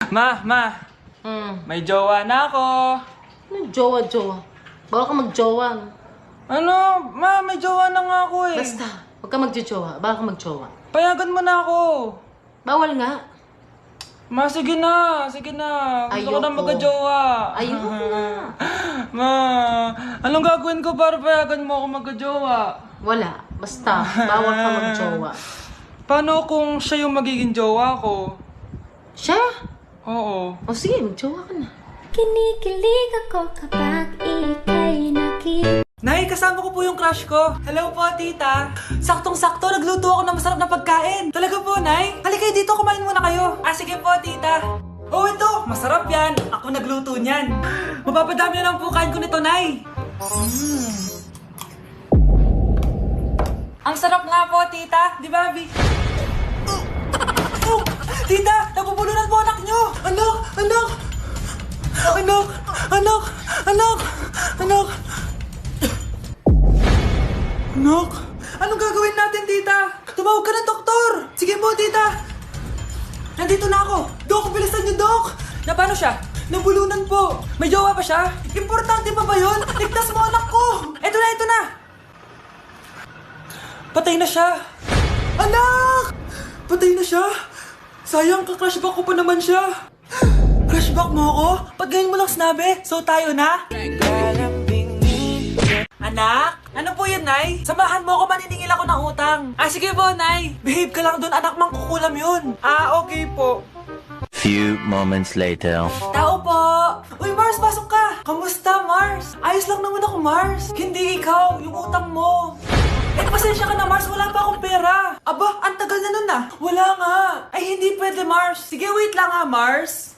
Ma, may jowa na ako. Ano jowa-jowa? Bawal ka mag-jowa. Ano? Ma, may jowa na nga ako eh. Basta, huwag ka mag-jowa. Bawal ka mag-jowa. Payagan mo na ako. Bawal nga. Ma, sige na. Gusto ko na Ayoko. magka-jowa. Ayoko na. Ma, anong gagawin ko para payagan mo ako magka-jowa? Wala. Basta, bawal ka mag-jowa. Paano kung siya yung magiging jowa ko? Siya? Oo. O sige, mag-jowa ka na. Kinikilig ako kapag ika'y nakita. Nay, kasama ko po yung crush ko. Hello po, tita. Saktong-sakto, nagluto ako ng masarap na pagkain. Talaga po, Nay? Halika dito, kumain muna kayo. Ah, sige po, tita. Oh, ito, masarap yan. Ako nagluto niyan. Mapapadami na lang po kain ko nito, Nay. Ang sarap nga po, tita. Di ba, Abi? Oh, tita, nabubulunan po anak nyo. Anak, anong gagawin natin, tita? Tumawag ka ng doktor. Sige po, tita. Nandito na ako. Dok, bilisan niyo, Dok. Na paano siya? Nabulunan po. May jowa pa siya? Importante pa ba yun? Ligtas mo anak ko. Ito na. Patay na siya. Anak! Patay na siya? Sayang, ka-crushback ko pa naman siya. Crushback mo ako? Pag ganyan mo lang sinabi, so tayo na? Anak? Ano po yun, Nay? Samahan mo ako, maniningil ako ng utang. Ah, sige po, Nay. Behave ka lang dun, anak, mangkukulam yun. Ah, okay po. Few moments later. Tao po! Uy, Mars, pasok ka! Kamusta, Mars? Ayos lang naman ako, Mars. Hindi ikaw, yung utang mo. Eh, pasensya ka na, Mars. Wala pa akong pera. Aba, ang tagal na nun ah. Wala nga. Ay, hindi pwede, Mars. Sige, wait lang ha, Mars.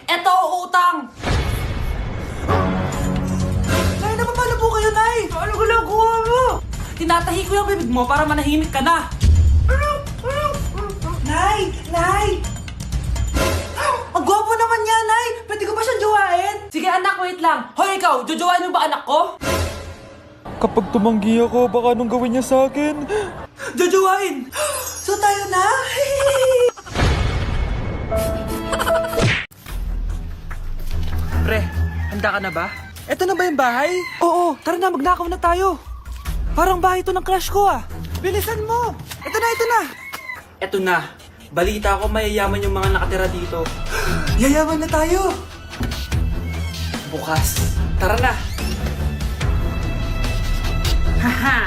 Eto, utang. Nay, napapalo po kayo, Nay. Ano ginagawa mo? Tinatahi ko yung bibig mo para manahimik ka na. Nay! Ang gwapo naman niya, Nay! Pwede ko ba siyang jowain? Sige, anak, wait lang. Hoy, ikaw, jojowain mo ba anak ko? Kapag tumanggi ako, baka anong gawin niya sa akin? Jojowain! So tayo na? Pre, handa ka na ba? Eto na ba yung bahay? Oo, tara na, magnakaw na tayo. Parang bahay to ng crush ko ah. Bilisan mo! Ito na! Eto na. Balita ko mayayaman yung mga nakatira dito. Yayaman na tayo! Bukas. Tara na! Haha!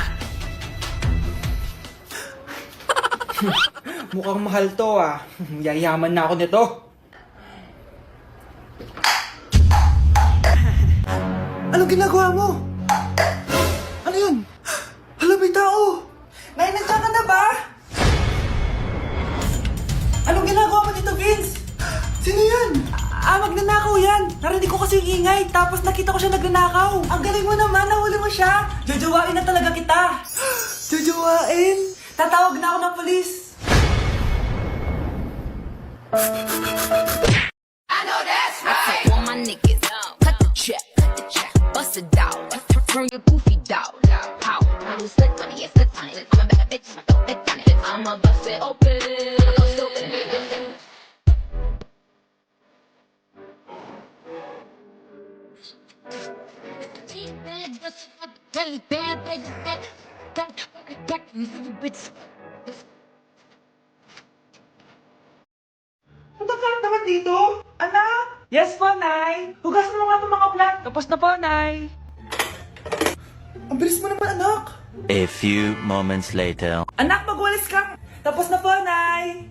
Mukhang mahal to ah. Yayaman na ako nito. Anong ginagawa mo? Ano yun? Hala, may tao! Nay, nandiyan ka na ba? Anong ginagawa mo dito, Vince? Sino yan? Magnanakaw yan. Narinig ko kasi yung ingay, tapos nakita ko siya nagnanakaw. Ang galing mo naman, nahuli mo siya. Jojowain na talaga kita. Jojowain? Tatawag na ako ng polis. All my niggas, cut the check, bust it down, turn your goofy down. How? I'm a slick money, yes, slick money. I'm a bad bitch, I don't think on it. I'ma bust it open. Go stupid. Punta ka naman dito? Anak? Yes po, Nay. Hugasan mo nga itong mga plat. Tapos na po, Nay. Ang bilis mo naman, anak. A few moments later. Anak, magwalis ka. Tapos na po, Nay.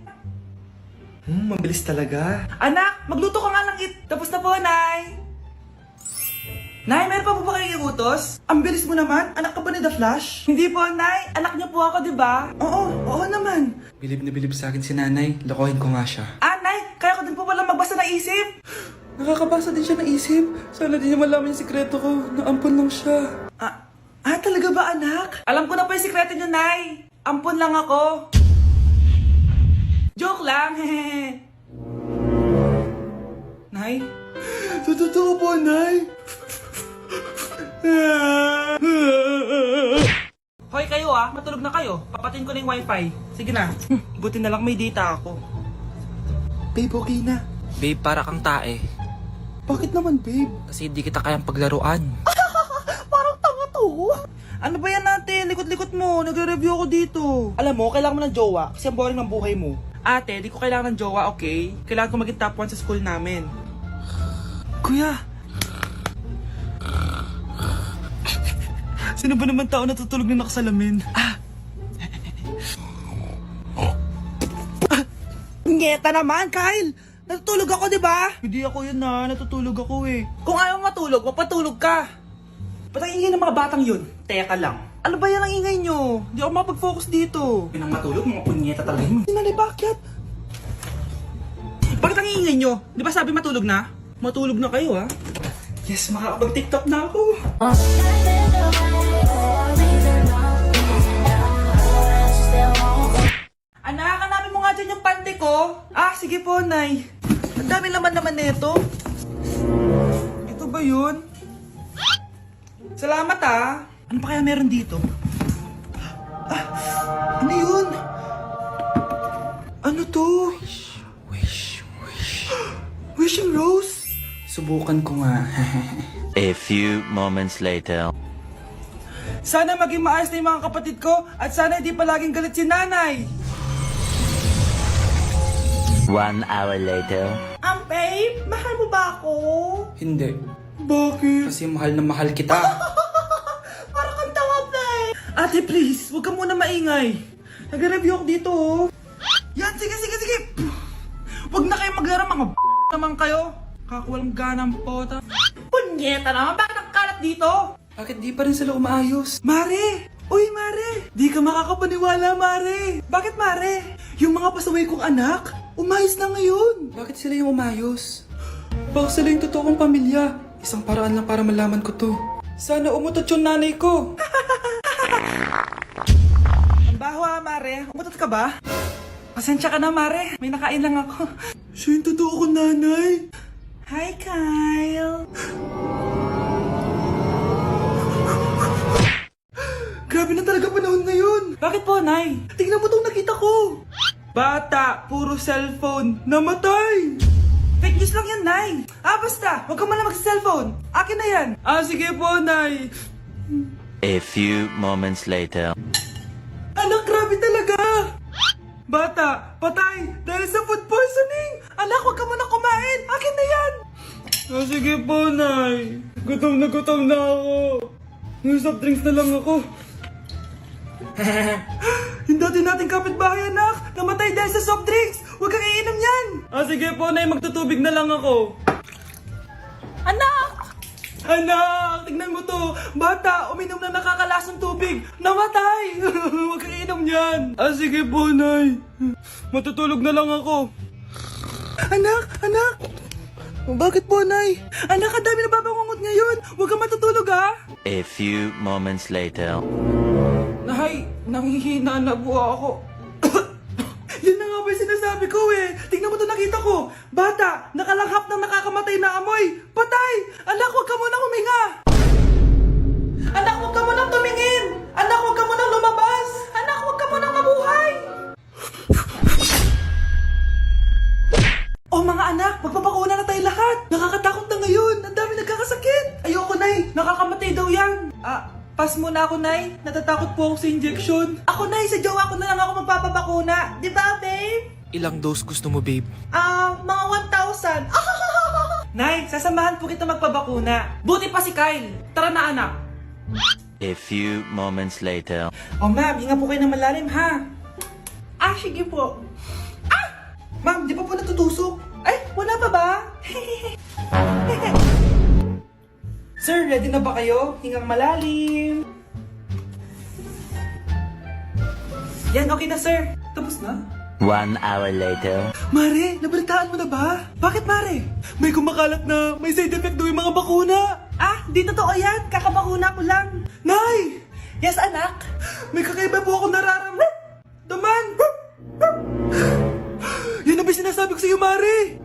Mabilis talaga. Anak, magluto ka nga ng Tapos na po, Nay. Nay, meron pa po ba kayong iutos? Ang bilis mo naman. Anak ka ba ni The Flash? Hindi po, Nay. Anak niyo po ako, di ba? Oo naman. Bilib na bilib sa akin si Nanay. Lokohin ko nga siya. Nay, kaya ko din po pala magbasa ng isip. Nakakabasa din siya ng isip. Sana din niya malaman yung sikreto ko. Naampon lang siya. Talaga ba, anak? Alam ko na po yung sikreto niyo, Nay. Ampon lang ako. Joke lang, hehe. Nay? Sa totoo po, Nay. Hoy kayo matulog na kayo. Papatin ko na yung wifi. Sige na. Buti na lang may data ako. Babe, okay na. Babe, para kang tae. Bakit naman, babe? Kasi di kita kayang paglaruan. Parang tanga to. Ano ba yan natin? Likot-likot mo. Nagre-review ako dito. Alam mo, kailangan mo ng jowa kasi ang boring ng buhay mo. Ate, di ko kailangan ng jowa, okay? Kailangan ko maging top 1 sa school namin. Kuya! Sino ba naman tao natutulog na nakasalamin? Ngeta naman, Kyle! Natutulog ako, di ba? Hindi ako yun na, natutulog ako eh. Kung ayaw matulog, mapatulog ka. Ba't ang ingay ng mga batang yun? Teka lang. Ano ba yan ang ingay nyo? Di ako makapag-focus dito. Pinang matulog, mga punyeta talaga yun. Sinali, bakit? Bakit ang ingay nyo? Di ba sabi matulog na? Matulog na kayo, ha? Yes, makakapag-tiktok na ako. Anak, hanapin mo nga dyan yung pante ko. Ah, sige po, Nay. Ang dami laman nito. Ito ba yun? Salamat, ah. Ano pa kaya meron dito? Ano yun? Ano to? Wishing Rose? Subukan ko nga. A few moments later. Sana maging maayos na yung mga kapatid ko at sana hindi palaging galit si nanay. 1 hour later. Babe, mahal mo ba ako? Hindi. Bakit? Kasi mahal na mahal kita. Para kang tawa, babe. Ate, please, huwag ka muna maingay. Nag-review ako dito, oh. Yan, sige. Huwag na kayo maglaro, mga naman kayo. Kakawalang ganang pota. Punyeta naman, bakit ang kalat dito? Bakit di pa rin sila umaayos? Mare! Uy, Mare! Di ka makakapaniwala, Mare! Bakit, Mare? Yung mga pasaway kong anak, umayos na ngayon. Bakit sila yung umayos? Baka sila yung totoong pamilya. Isang paraan lang para malaman ko to. Sana umutot yung nanay ko. Ang baho, ha, Mare. Umutot ka ba? Pasensya ka na, Mare. May nakain lang ako. Siya yung totoo kong nanay. Hi, Kyle. Grabe na talaga panahon ngayon. Bakit po, Nay? Tingnan mo itong nakita ko. Bata, puro cellphone, namatay. Fake news lang yan, Nay. Basta, huwag ka man lang mag-cellphone. Akin na yan. Sige po, Nay. A few moments later. Anak, grabe talaga. Bata, patay dahil sa food poisoning. Anak, huwag ka muna kumain. Akin na yan. Sige po, Nay. Gutom na ako. May soft drinks na lang ako. Yung dati nating kapitbahay, anak, namatay dahil sa soft drinks. Huwag kang iinom yan. Sige po, Nay, magtutubig na lang ako. Anak! Anak, tignan mo to. Bata, uminom na nakakalasang tubig. Namatay. Huwag kang iinom yan. Sige po, Nay. Matutulog na lang ako. Anak! Bakit po, Nay? Anak, ang dami na babangungot ngayon. Huwag kang matutulog, ha? A few moments later. Nay, nanghihina na po ako. Yan na nga ba yung sinasabi ko eh. Tingnan mo to, nakita ko. Bata, nakalanghap ng nakakamatay na amoy. Patay! Anak, huwag ka munang huminga. Anak, huwag ka munang tumingin. Anak, huwag ka munang lumabas. Anak, huwag ka munang mabuhay. Oh mga anak, magpapakuna na tayo lahat. Nakakatakot na ngayon. Ang dami nagkakasakit. Ayoko, Nay. Nakakamatay daw yan. Pass muna ako, Nay. Natatakot po ako sa injection. Ako, Nay, sa jowa ko na lang ako magpapabakuna. Di ba, babe? Ilang dose gusto mo, babe? Mga 1,000. Nay, sasamahan po kita magpabakuna. Buti pa si Kyle. Tara na, anak. A few moments later. Oh, ma'am, hinga po kayo ng malalim, ha? Sige po. Ma'am, di pa po natutusok? Ay, wala pa ba? Sir, ready na ba kayo? Hingang malalim. Yan, okay na, sir. Tapos na? 1 hour later. Mare, nabalitaan mo na ba? Bakit, Mare? May kumakalat na may side effect daw yung mga bakuna. Di totoo yan. Kakabakuna ko lang. Nay! Yes, anak? May kakaiba po ako nararamdaman. Yan ang sinasabi ko sa'yo, Mare.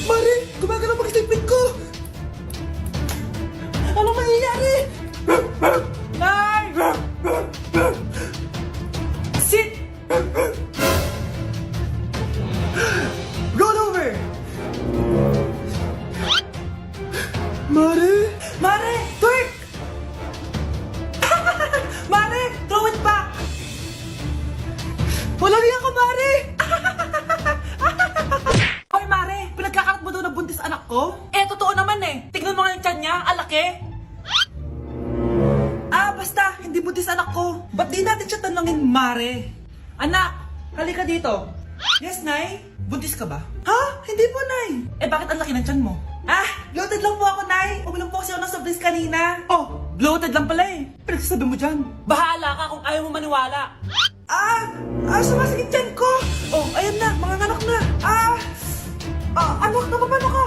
Mare, gumagalaw pag-sleeping ko. Ano mangyayari? Nay! Sit! Mare! Hoy, Mare! Pinagkakarat mo daw na buntis anak ko? Eh, totoo naman eh. Tignan mo nga yung tiyan niya, alaki. Basta, hindi buntis anak ko. Ba't di natin siya tanongin, Mare? Anak, halika dito. Yes, Nay? Buntis ka ba? Ha? Hindi po, Nay. Eh, bakit ang laki ng tiyan mo? Bloated lang po ako, Nay. Uminom po kasi ako ng soft drinks kanina. Oh, bloated lang pala eh. Pinagsasabi mo dyan. Bahala ka kung ayaw mo maniwala. Sumasakit tiyan ko. Oh, ayan na, mga anak na. Anak, napapano ka?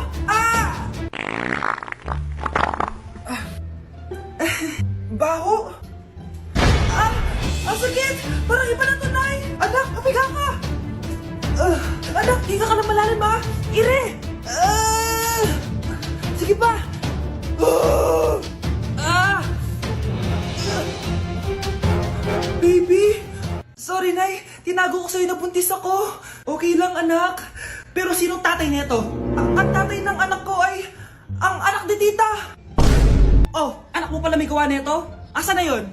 Baho. Ang sakit. Parang iba na to, Nay. Anak, papiga ka. Anak, hinga ka na malalim, ha? Ire. Sige pa. Baby. Sorry, Nay. Tinago ko sa'yo na buntis ako. Okay lang, anak. Pero sinong tatay nito? Ang tatay ng anak ko ay ang anak ni tita. Oh, anak mo pala may gawa nito? Asa na yun?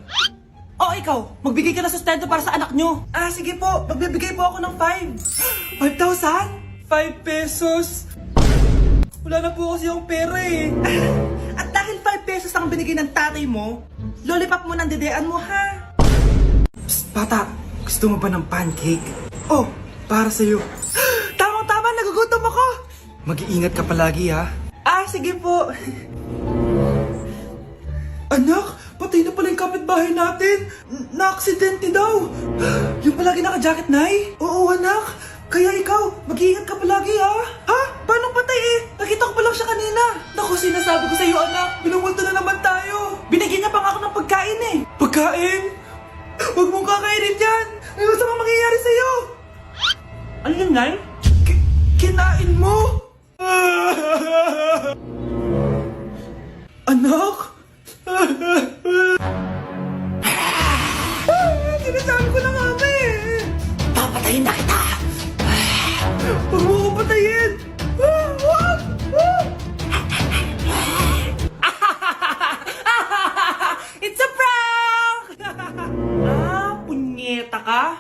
Oh, ikaw, magbigay ka na sustento para sa anak nyo. Sige po, magbibigay po ako ng 5. 5,000? 5 pesos? Wala na po kasi yung pera eh. At dahil 5 pesos ang binigay ng tatay mo, lollipop mo ng dedean mo, ha? Psst, bata, gusto mo ba ng pancake? Oh, para sa'yo. Tamang-tama, nagugutom ako. Mag-iingat ka palagi, ha? Sige po. Anak, patay na pala yung kapitbahay natin. Na-aksidente daw. Yung palagi naka-jacket, Nay? Oo, anak. Kaya ikaw, mag-iingat ka palagi, ha? Ha? Paano patay eh? Nakita ko pa lang siya kanina. Naku, sinasabi ko sa'yo, anak. Binumulto na naman tayo. Binigyan niya pa nga ako ng pagkain eh. Pagkain? Huwag mong kakainin yan. May masamang mangyayari sa'yo. Ano yun, Nay? Kinain mo? Anak? Sinasabi ko na nga ba eh. Papatayin na kita. Huwag mo ko patayin. It's a prank! Punyeta ka?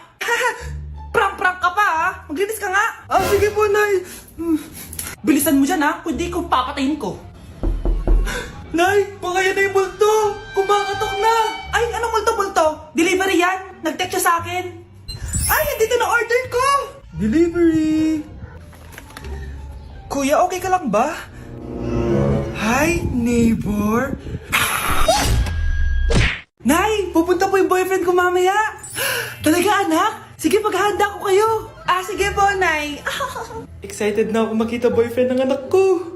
Prank-prank ka pa ha? Maglinis ka nga. Sige po, Nay. Bilisan mo dyan ha, kundi kung papatayin ko. Nay, baka yan na yung multo. Kumakatok na. Ay, anong multo-multo? Delivery yan. Nag-text siya sa akin. Ay, andito na order ko. Delivery. Kuya, okay ka lang ba? Hi, neighbor. Nay, pupunta po yung boyfriend ko mamaya. Talaga, anak? Sige, paghahanda ko kayo. Sige po, Nay. Excited na ako makita boyfriend ng anak ko.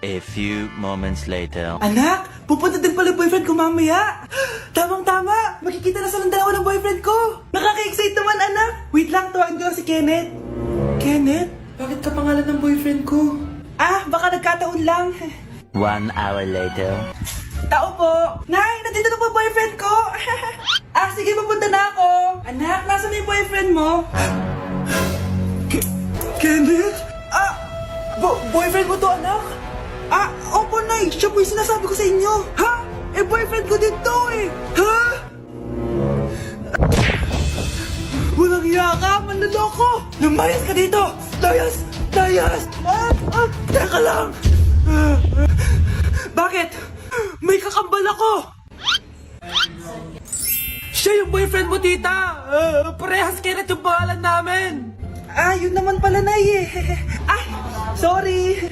A few moments later. Anak, pupunta din pala yung boyfriend ko mamaya. Tamang-tama, makikita na silang dalawa ng boyfriend ko. Nakaka-excite naman, anak. Wait lang, tuwaan ko si Kenneth. Kenneth? Bakit ka pangalan ng boyfriend ko? Baka nagkataon lang. 1 hour later. Tao po. Nay, nandito na po yung boyfriend ko. Sige, pupunta na ako. Anak, nasa na yung boyfriend mo? Kenneth? Boyfriend mo to, anak? Opo, Nay. Siya po yung sinasabi ko sa inyo. Ha? Boyfriend ko din to eh. Ha? Walang iya ka, manloloko. Lumayas ka dito. Layas! Teka lang. Bakit? May kakambal ako. Siya yung boyfriend mo, tita. Parehas Kenneth yung pangalan namin. Yun naman pala, Nay eh. Sorry.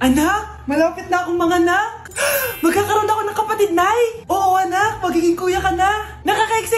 Anak, malapit na akong manganak. Magkakaroon ako ng kapatid, Nay. Oo, anak, magiging kuya ka na. Nakaka-excite